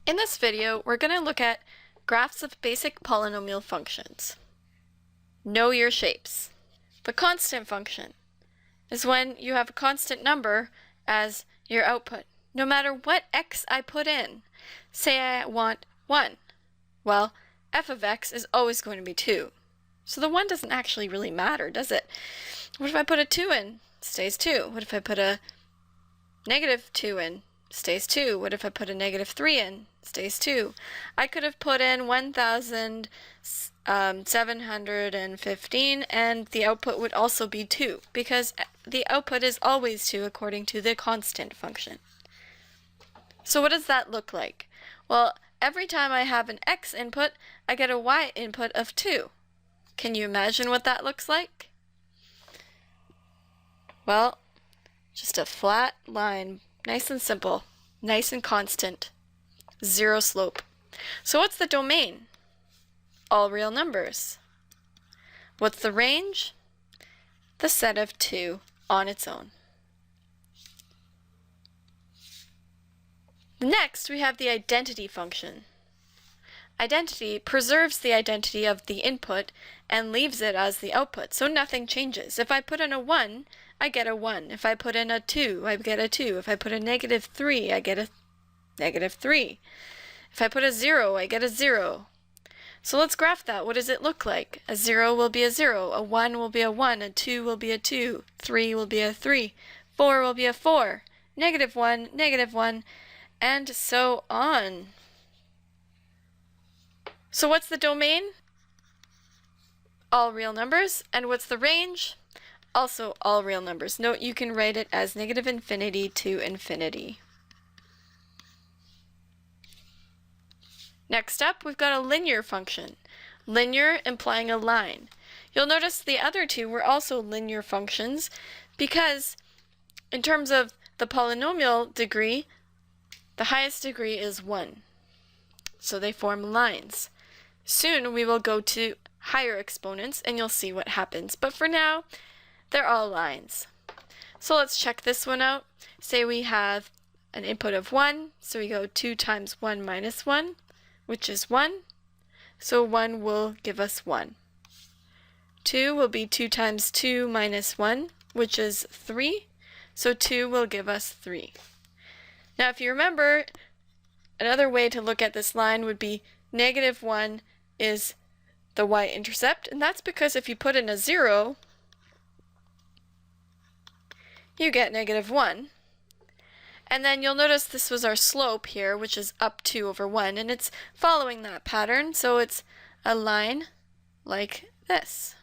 In this video, we're going to look at graphs of basic polynomial functions. Know your shapes. The constant function is when you have a constant number as your output. No matter what x I put in, say I want 1. Well, f of x is always going to be 2. So the 1 doesn't actually really matter, does it? What if I put a 2 in? It stays 2. What if I put a negative 2 in? Stays 2. What if I put a negative 3 in? Stays 2. I could have put in 1,715 and the output would also be 2 because the output is always 2 according to the constant function. So what does that look like? Well, every time I have an x input, I get a y input of 2. Can you imagine what that looks like? Well, just a flat line, nice and simple, nice and constant, zero slope. So what's the domain? All real numbers. What's the range? The set of 2 on its own. Next, we have the identity function. Identity preserves the identity of the input and leaves it as the output, so nothing changes. If I put in a 1, I get a 1. If I put in a 2, I get a 2. If I put a negative 3, I get a negative 3. If I put a 0, I get a 0. So let's graph that. What does it look like? A 0 will be a 0, a 1 will be a 1, a 2 will be a 2, 3 will be a 3, 4 will be a 4, negative 1, and so on. So what's the domain? All real numbers. And what's the range? Also all real numbers. Note you can write it as negative infinity to infinity. Next up, we've got a linear function. Linear implying a line. You'll notice the other two were also linear functions because in terms of the polynomial degree, the highest degree is 1. So they form lines. Soon we will go to higher exponents and you'll see what happens. But for now, they're all lines. So let's check this one out. Say we have an input of 1, so we go 2 times 1 minus 1, which is 1. So 1 will give us 1. 2 will be 2 times 2 minus 1, which is 3. So 2 will give us 3. Now if you remember, another way to look at this line would be negative 1 is the y-intercept, and that's because if you put in a 0, you get negative 1. And then you'll notice this was our slope here, which is up 2 over 1, and it's following that pattern, so it's a line like this.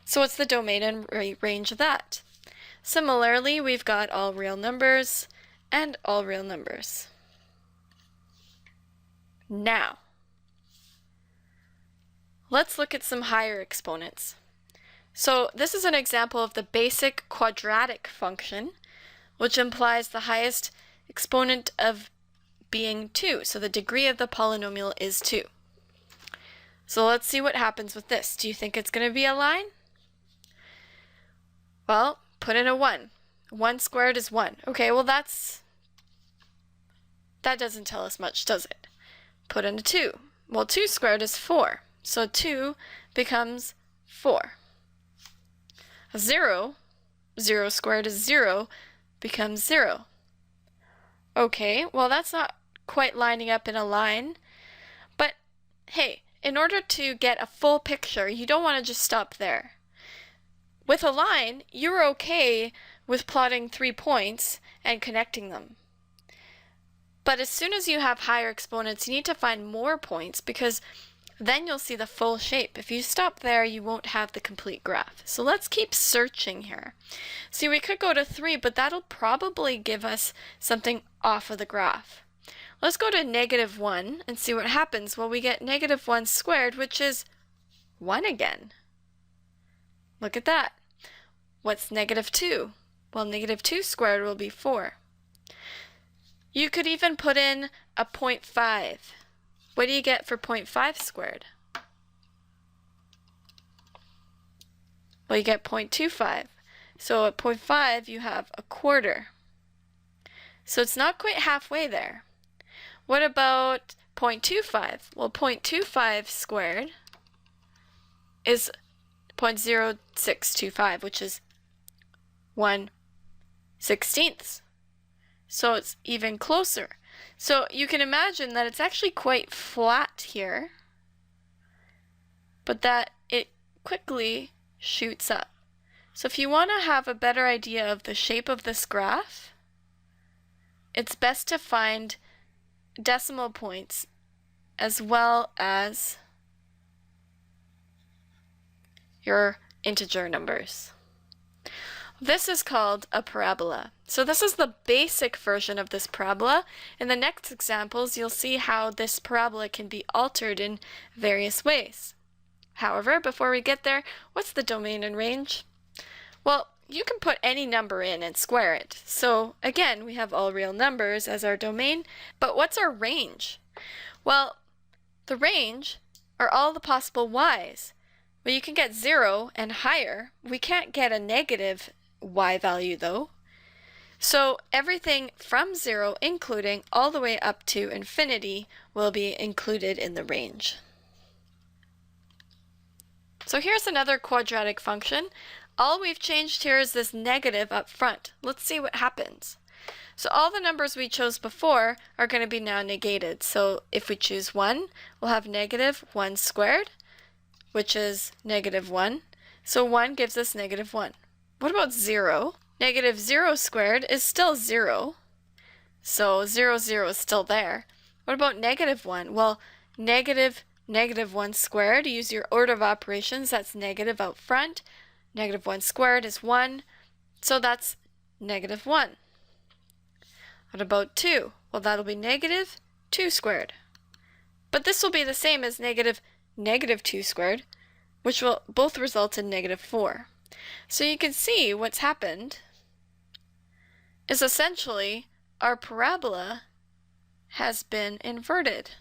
So what's the domain and range of that? Similarly, we've got all real numbers and all real numbers. Now, let's look at some higher exponents. So this is an example of the basic quadratic function, which implies the highest exponent of being 2. So the degree of the polynomial is 2. So let's see what happens with this. Do you think it's going to be a line? Well, put in a 1. 1 squared is 1. Okay, well that doesn't tell us much, does it? Put in a 2. Well, 2 squared is 4. So 2 becomes 4. A 0, 0 squared is 0, becomes 0. Okay, well that's not quite lining up in a line, but hey, in order to get a full picture, you don't want to just stop there. With a line, you're okay with plotting 3 points and connecting them. But as soon as you have higher exponents, you need to find more points because then you'll see the full shape. If you stop there, you won't have the complete graph. So let's keep searching here. See, we could go to 3, but that'll probably give us something off of the graph. Let's go to negative 1 and see what happens. Well, we get negative 1 squared, which is 1 again. Look at that. What's negative 2? Well, negative 2 squared will be 4. You could even put in a 0.5. What do you get for 0.5 squared? Well, you get 0.25. So at 0.5, you have a quarter. So it's not quite halfway there. What about 0.25? Well, 0.25 squared is 0.0625, which is 1/16. So it's even closer. So you can imagine that it's actually quite flat here, but that it quickly shoots up. So if you want to have a better idea of the shape of this graph, it's best to find decimal points as well as your integer numbers. This is called a parabola. So this is the basic version of this parabola. In the next examples, you'll see how this parabola can be altered in various ways. However, before we get there, what's the domain and range? Well, you can put any number in and square it. So again, we have all real numbers as our domain, but what's our range? Well, the range are all the possible y's. Well, you can get 0 and higher. We can't get a negative y value though. So everything from 0, including all the way up to infinity, will be included in the range. So here's another quadratic function. All we've changed here is this negative up front. Let's see what happens. So all the numbers we chose before are going to be now negated. So if we choose 1, we'll have negative 1 squared, which is negative 1. So 1 gives us negative 1. What about 0? Negative 0 squared is still 0. So 0 is still there. What about negative 1? Well, negative 1 squared, use your order of operations, that's negative out front. Negative 1 squared is 1, so that's negative 1. What about 2? Well, that'll be negative 2 squared. But this will be the same as negative 2 squared, which will both result in negative 4. So you can see what's happened is essentially our parabola has been inverted.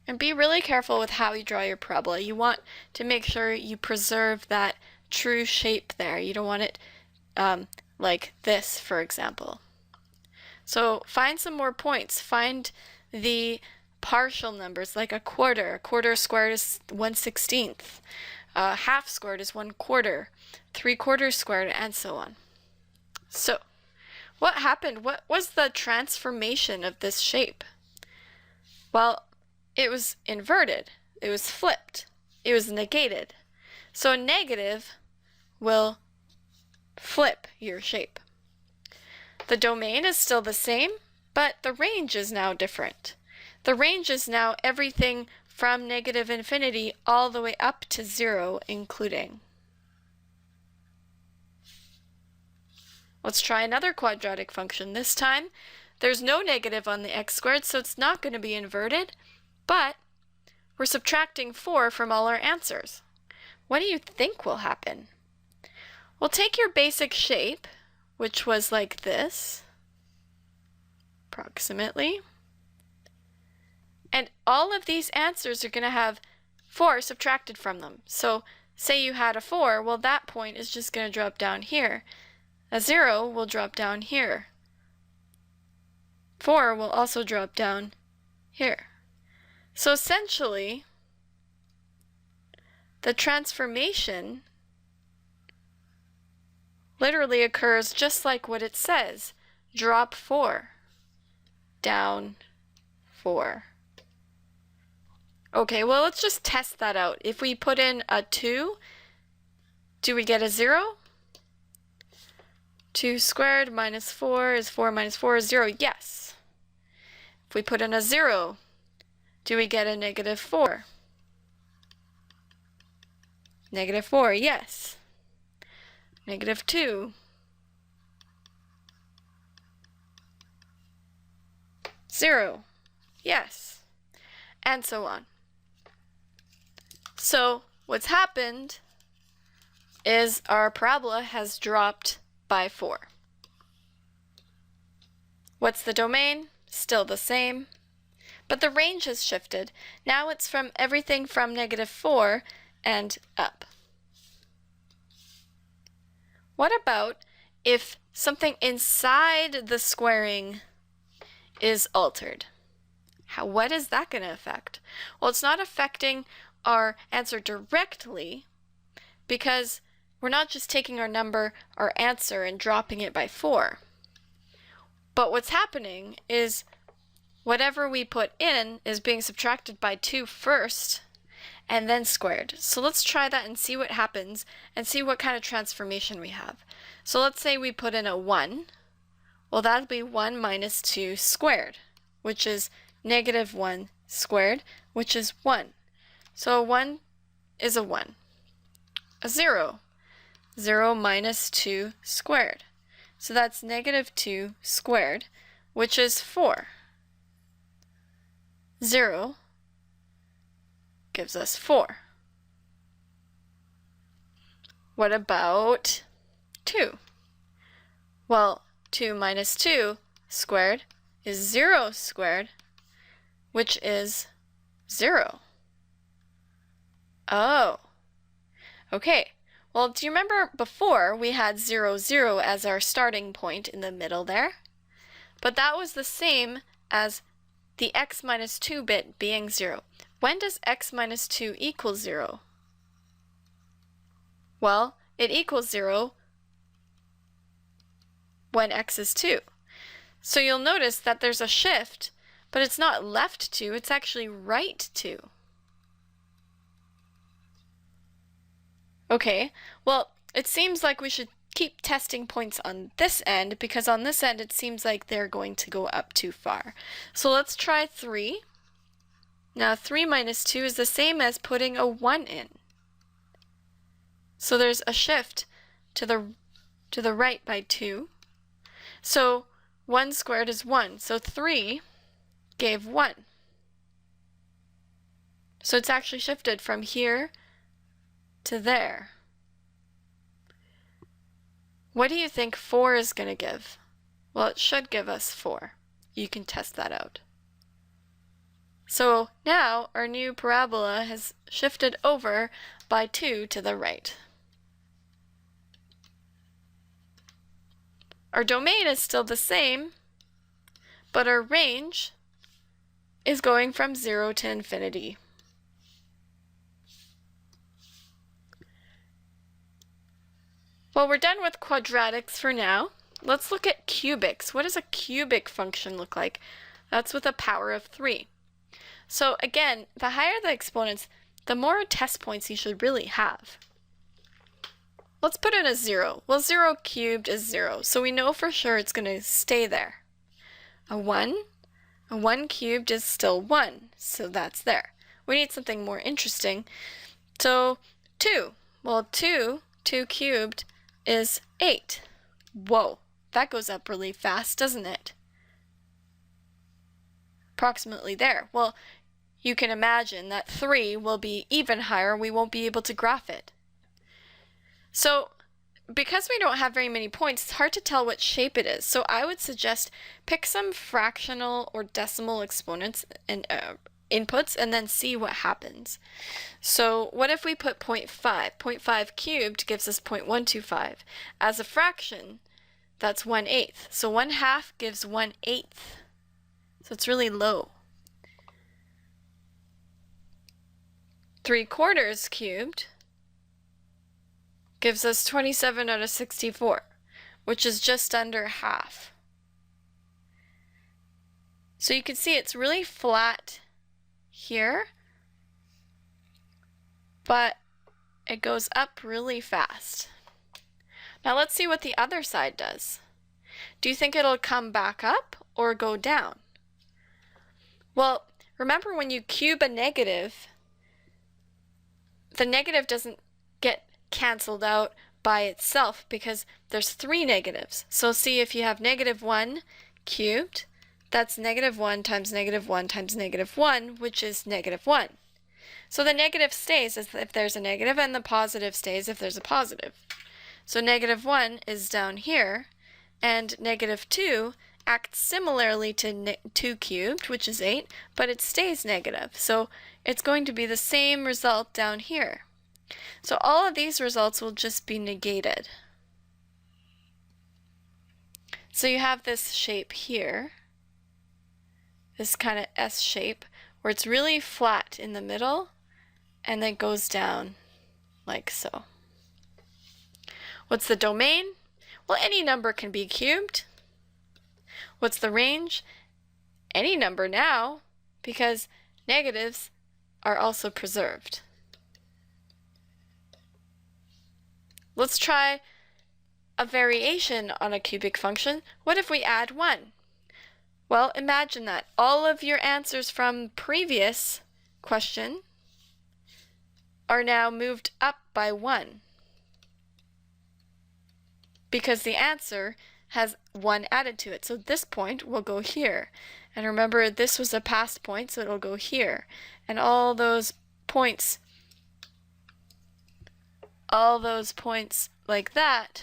And be really careful with how you draw your parabola. You want to make sure you preserve that true shape there. You don't want it like this, for example. So find some more points. Find the partial numbers, like a quarter. A quarter squared is 1/16. Half squared is 1/4. 3/4 squared, and so on. So what happened? What was the transformation of this shape? Well, it was inverted. It was flipped. It was negated. So a negative will flip your shape. The domain is still the same, but the range is now different. The range is now everything from negative infinity all the way up to 0, including. Let's try another quadratic function. This time, there's no negative on the x squared, so it's not going to be inverted, but we're subtracting 4 from all our answers. What do you think will happen? Well, take your basic shape, which was like this, approximately, and all of these answers are going to have 4 subtracted from them. So say you had a 4, well, that point is just going to drop down here. A 0 will drop down here. 4 will also drop down here. So essentially, the transformation literally occurs just like what it says. Drop 4, down 4. Okay, well, let's just test that out. If we put in a 2, do we get a 0? 2 squared minus 4 is 4 minus 4 is 0. Yes. If we put in a 0, do we get a negative 4? Negative 4, yes. Negative 2. 0, yes. And so on. So what's happened is our parabola has dropped by 4. What's the domain? Still the same. But the range has shifted. Now it's from everything from negative 4 and up. What about if something inside the squaring is altered. What is that going to affect? Well, it's not affecting our answer directly because we're not just taking our number, our answer, and dropping it by 4. But what's happening is whatever we put in is being subtracted by 2 first and then squared. So let's try that and see what happens and see what kind of transformation we have. So let's say we put in a 1. Well, that'll be 1 minus 2 squared, which is negative 1 squared, which is 1. So a 1 is a 1. A 0. 0 minus 2 squared. So that's negative 2 squared, which is 4. 0 gives us 4. What about 2? Well, 2 minus 2 squared is 0 squared, which is 0. Oh. Okay. Well, do you remember before we had 0, 0 as our starting point in the middle there? But that was the same as the x minus 2 bit being 0. When does x minus 2 equal 0? Well, it equals 0 when x is 2. So you'll notice that there's a shift, but it's not left 2, it's actually right 2. Okay, well, it seems like we should keep testing points on this end because on this end it seems like they're going to go up too far. So let's try 3. Now 3 minus 2 is the same as putting a 1 in. So there's a shift to the right by 2. So 1 squared is 1. So 3 gave 1. So it's actually shifted from here to there. What do you think 4 is going to give? Well, it should give us 4. You can test that out. So now our new parabola has shifted over by 2 to the right. Our domain is still the same, but our range is going from 0 to infinity. Well, we're done with quadratics for now. Let's look at cubics. What does a cubic function look like? That's with a power of 3. So again, the higher the exponents, the more test points you should really have. Let's put in a 0. Well, 0 cubed is 0, so we know for sure it's going to stay there. A 1 cubed is still 1, so that's there. We need something more interesting. So 2. Well, 2 cubed is 8. Whoa, that goes up really fast, doesn't it? Approximately there. Well, you can imagine that 3 will be even higher. We won't be able to graph it. So because we don't have very many points, it's hard to tell what shape it is. So I would suggest pick some fractional or decimal exponents and inputs and then see what happens. So what if we put 0.5? 0.5 cubed gives us 0.125. As a fraction, that's 1/8. So 1/2 gives 1/8. So it's really low. 3/4 cubed gives us 27 out of 64, which is just under half. So you can see it's really flat here, but it goes up really fast. Now let's see what the other side does. Do you think it'll come back up or go down? Well, remember when you cube a negative, the negative doesn't get canceled out by itself because there's 3 negatives. So see, if you have -1 cubed, that's -1 times -1 times -1, which is -1. So the negative stays if there's a negative, and the positive stays if there's a positive. So -1 is down here, and -2 acts similarly to 2 cubed, which is 8, but it stays negative. So it's going to be the same result down here. So all of these results will just be negated. So you have this shape here, this kind of S shape, where it's really flat in the middle and then goes down like so. What's the domain? Well, any number can be cubed. What's the range? Any number now, because negatives are also preserved. Let's try a variation on a cubic function. What if we add 1? Well, imagine that all of your answers from previous question are now moved up by 1 because the answer has 1 added to it. So this point will go here. And remember, this was a past point, so it'll go here. And all those points like that.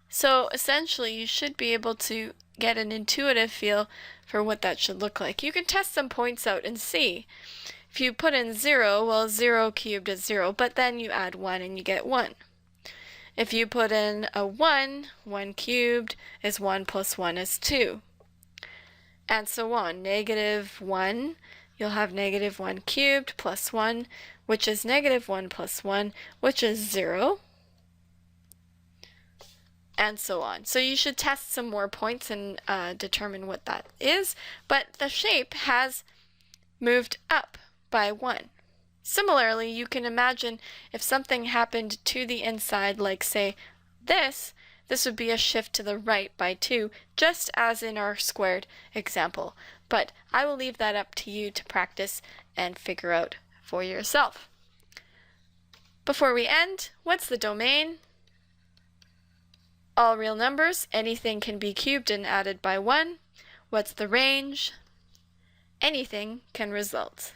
So essentially, you should be able to get an intuitive feel for what that should look like. You can test some points out and see. If you put in 0, well, 0 cubed is 0, but then you add 1 and you get 1. If you put in a 1, 1 cubed is 1 plus 1 is 2. And so on. Negative 1, you'll have negative 1 cubed plus 1, which is negative 1 plus 1, which is 0. And so on. So you should test some more points and determine what that is. But the shape has moved up by 1. Similarly, you can imagine if something happened to the inside, like say this would be a shift to the right by 2, just as in our squared example. But I will leave that up to you to practice and figure out for yourself. Before we end, what's the domain? All real numbers, anything can be cubed and added by 1. What's the range? Anything can result.